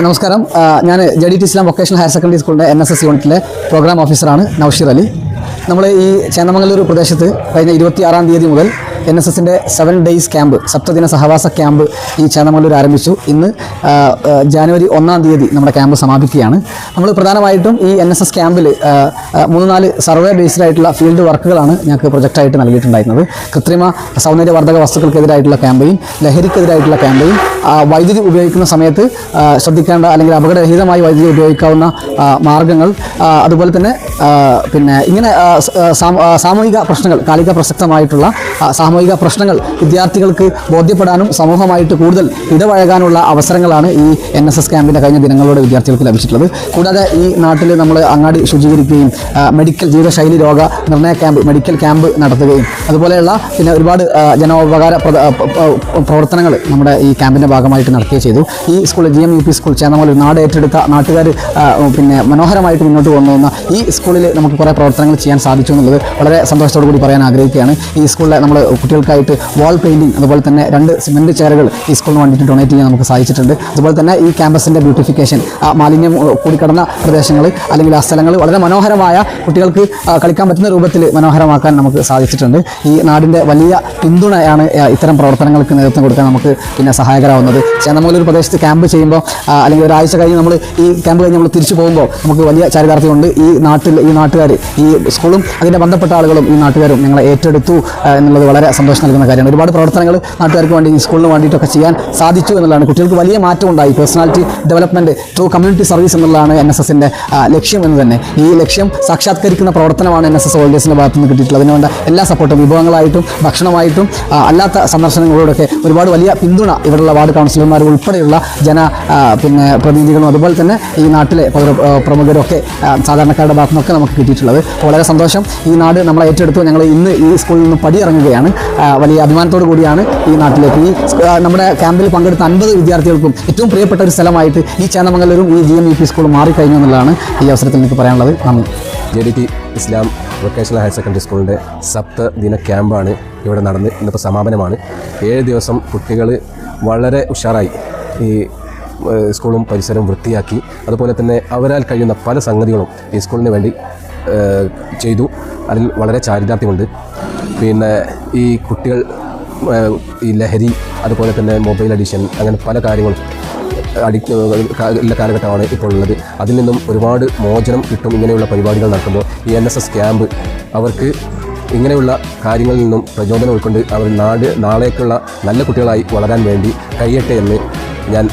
നമസ്കാരം. ഞാൻ JDT ഇസ്ലാം vocational higher secondary സ്കൂളിൻ്റെ NSS യൂണിറ്റിലെ പ്രോഗ്രാം ഓഫീസറാണ് നൗഷീർ അലി. നമ്മൾ ഈ ചേന്നമംഗലൂർ പ്രദേശത്ത് കഴിഞ്ഞ 26-ാം തീയതി മുതൽ NSSൻ്റെ 7 days ക്യാമ്പ്, സപ്തദിന സഹവാസ ക്യാമ്പ് ഈ ചേന്നമംഗലൂർ ആരംഭിച്ചു. ഇന്ന് ജനുവരി 1-ാം തീയതി നമ്മുടെ ക്യാമ്പ് സമാപിക്കുകയാണ്. നമ്മൾ പ്രധാനമായിട്ടും ഈ NSS ക്യാമ്പിൽ 3-4 സർവേ ബേസ്ഡ് ആയിട്ടുള്ള ഫീൽഡ് വർക്കുകളാണ് ഞങ്ങൾക്ക് പ്രൊജക്റ്റായിട്ട് നൽകിയിട്ടുണ്ടായിരുന്നത്. കൃത്രിമ സൗന്ദര്യവർദ്ധക വസ്തുക്കൾക്കെതിരായിട്ടുള്ള ക്യാമ്പയിൻ, ലഹരിക്കെതിരായിട്ടുള്ള ക്യാമ്പയിൻ, വൈദ്യുതി ഉപയോഗിക്കുന്ന സമയത്ത് ശ്രദ്ധിക്കേണ്ട അല്ലെങ്കിൽ അപകടരഹിതമായി വൈദ്യുതി ഉപയോഗിക്കാവുന്ന മാർഗ്ഗങ്ങൾ, അതുപോലെ തന്നെ ഇങ്ങനെ സാമൂഹിക പ്രശ്നങ്ങൾ, കാലിക പ്രസക്തമായിട്ടുള്ള സാമൂഹിക പ്രശ്നങ്ങൾ വിദ്യാർത്ഥികൾക്ക് ബോധ്യപ്പെടാനും സമൂഹമായിട്ട് കൂടുതൽ ഇടപഴകാനുള്ള അവസരങ്ങളാണ് ഈ NSS ക്യാമ്പിൻ്റെ കഴിഞ്ഞ ദിനങ്ങളിലൂടെ വിദ്യാർത്ഥികൾക്ക് ലഭിച്ചിട്ടുള്ളത്. കൂടാതെ ഈ നാട്ടിൽ നമ്മൾ അങ്ങാടി ശുചീകരിക്കുകയും മെഡിക്കൽ ജീവിതശൈലി രോഗ നിർണയ ക്യാമ്പ്, മെഡിക്കൽ ക്യാമ്പ് നടത്തുകയും അതുപോലെയുള്ള ഒരുപാട് ജനോപകാര പ്രവർത്തനങ്ങൾ നമ്മുടെ ഈ ക്യാമ്പിൻ്റെ ഭാഗമായിട്ട് നടത്തുകയും ചെയ്തു. ഈ സ്കൂൾ GMUP സ്കൂൾ ചേന്നമംഗലൂർ നാട് ഏറ്റെടുത്ത നാട്ടുകാർ മനോഹരമായിട്ട് മുന്നോട്ട് കൊണ്ടുവന്ന ഈ സ്കൂളിൽ നമുക്ക് കുറേ പ്രവർത്തനങ്ങൾ ചെയ്യാൻ സാധിച്ചു എന്നുള്ളത് വളരെ സന്തോഷത്തോടു കൂടി പറയാൻ ആഗ്രഹിക്കുകയാണ്. ഈ സ്കൂളിലെ നമ്മൾ കുട്ടികൾക്കായിട്ട് വാൾ പെയിൻറ്റിങ്, അതുപോലെ തന്നെ 2 സിമൻറ്റ് ചെയറുകൾ ഈ സ്കൂളിന് വേണ്ടിയിട്ട് ഡൊണേറ്റ് ചെയ്യാൻ നമുക്ക് സാധിച്ചിട്ടുണ്ട്. അതുപോലെ തന്നെ ഈ ക്യാമ്പസിൻ്റെ ബ്യൂട്ടിഫിക്കേഷൻ, മാലിന്യം കൂടിക്കിടന്ന പ്രദേശങ്ങൾ അല്ലെങ്കിൽ ആ സ്ഥലങ്ങൾ വളരെ മനോഹരമായ കുട്ടികൾക്ക് കളിക്കാൻ പറ്റുന്ന രൂപത്തിൽ മനോഹരമാക്കാൻ നമുക്ക് സാധിച്ചിട്ടുണ്ട്. ഈ നാടിൻ്റെ വലിയ പിന്തുണയാണ് ഇത്തരം പ്രവർത്തനങ്ങൾക്ക് നേതൃത്വം കൊടുക്കാൻ നമുക്ക് സഹായകരാകുന്നത്. ചേന്നമംഗലൂർ പ്രദേശത്ത് ക്യാമ്പ് ചെയ്യുമ്പോൾ അല്ലെങ്കിൽ ഒരാഴ്ച കഴിഞ്ഞ് നമ്മൾ ഈ ക്യാമ്പ് കഴിഞ്ഞ് നമ്മൾ തിരിച്ചു പോകുമ്പോൾ നമുക്ക് വലിയ ചാരിതാർത്ഥ്യമുണ്ട്. ഈ നാട്ടുകാർ, ഈ സ്കൂളും അതിൻ്റെ ബന്ധപ്പെട്ട ആളുകളും ഈ നാട്ടുകാരും ഞങ്ങളെ ഏറ്റെടുത്തു എന്നുള്ളത് വളരെ സന്തോഷം നൽകുന്ന കാര്യമാണ്. ഒരുപാട് പ്രവർത്തനങ്ങൾ നാട്ടുകാർക്ക് വേണ്ടി, ഈ സ്കൂളിന് വേണ്ടിയിട്ടൊക്കെ ചെയ്യാൻ സാധിച്ചു എന്നുള്ളതാണ്. കുട്ടികൾക്ക് വലിയ മാറ്റം ഉണ്ടായി. Personality development through community service എന്നുള്ളതാണ് NSSൻ്റെ ലക്ഷ്യം എന്ന് തന്നെ. ഈ ലക്ഷ്യം സാക്ഷാത്കരിക്കുന്ന പ്രവർത്തനമാണ് NSS വോളണ്ടിയേഴ്സിൻ്റെ ഭാഗത്തു നിന്ന് കിട്ടിയിട്ടുള്ളത്. അതിനുവേണ്ട എല്ലാ സപ്പോർട്ടും, വിഭവങ്ങളായിട്ടും ഭക്ഷണമായിട്ടും അല്ലാത്ത സന്ദർശനങ്ങളോടൊക്കെ ഒരുപാട് വലിയ പിന്തുണ ഇവിടെയുള്ള വാർഡ് കൗൺസിലർമാർ ഉൾപ്പെടെയുള്ള പ്രതിനിധികളും അതുപോലെ തന്നെ ഈ നാട്ടിലെ പ്രമുഖരും ഒക്കെ സാധാരണക്കാരുടെ ഭാഗത്തു നിന്നൊക്കെ നമുക്ക് കിട്ടിയിട്ടുള്ളത്. വളരെ സന്തോഷം. ഈ നാട് നമ്മളെ ഏറ്റെടുത്തു. ഞങ്ങൾ ഇന്ന് ഈ സ്കൂളിൽ നിന്ന് പടിയിറങ്ങുകയാണ്. വലിയ അഭിമാനത്തോടു കൂടിയാണ് ഈ നാട്ടിലേക്ക്, ഈ നമ്മുടെ ക്യാമ്പിൽ പങ്കെടുത്ത 50 വിദ്യാർത്ഥികൾക്കും ഏറ്റവും പ്രിയപ്പെട്ട ഒരു സ്ഥലമായിട്ട് ഈ ചേന്നമംഗലൂരും ഈ GMUP സ്കൂളും മാറിക്കഴിഞ്ഞു എന്നുള്ളതാണ് ഈ അവസരത്തിൽ എനിക്ക് പറയാനുള്ളത്. നന്ദി. JDT ഇസ്ലാം വൊക്കേഷണൽ ഹയർ സെക്കൻഡറി സ്കൂളിൻ്റെ സപ്തദിന ക്യാമ്പാണ് ഇവിടെ നടന്ന് ഇന്നിപ്പോൾ സമാപനമാണ്. 7 ദിവസം കുട്ടികൾ വളരെ ഉഷാറായി ഈ സ്കൂളും പരിസരവും വൃത്തിയാക്കി, അതുപോലെ തന്നെ അവരാൽ കഴിയുന്ന പല സംഗതികളും ഈ സ്കൂളിന് വേണ്ടി ചെയ്തു. അതിൽ വളരെ ചാരിതാർത്ഥ്യമുണ്ട്. ഈ കുട്ടികൾ ഈ ലഹരി, അതുപോലെ തന്നെ മൊബൈൽ അഡിക്ഷൻ, അങ്ങനെ പല കാര്യങ്ങളും ഉള്ള കാലഘട്ടമാണ് ഇപ്പോൾ ഉള്ളത്. അതിൽ നിന്നും ഒരുപാട് മോചനം കിട്ടും ഇങ്ങനെയുള്ള പരിപാടികൾ നടക്കുമ്പോൾ. ഈ NSS ക്യാമ്പ് അവർക്ക് ഇങ്ങനെയുള്ള കാര്യങ്ങളിൽ നിന്നും പ്രചോദനം ഉൾക്കൊണ്ട് അവർ നാളേക്കുള്ള നല്ല കുട്ടികളായി വളരാൻ വേണ്ടി കഴിയട്ടെ എന്ന് ഞാൻ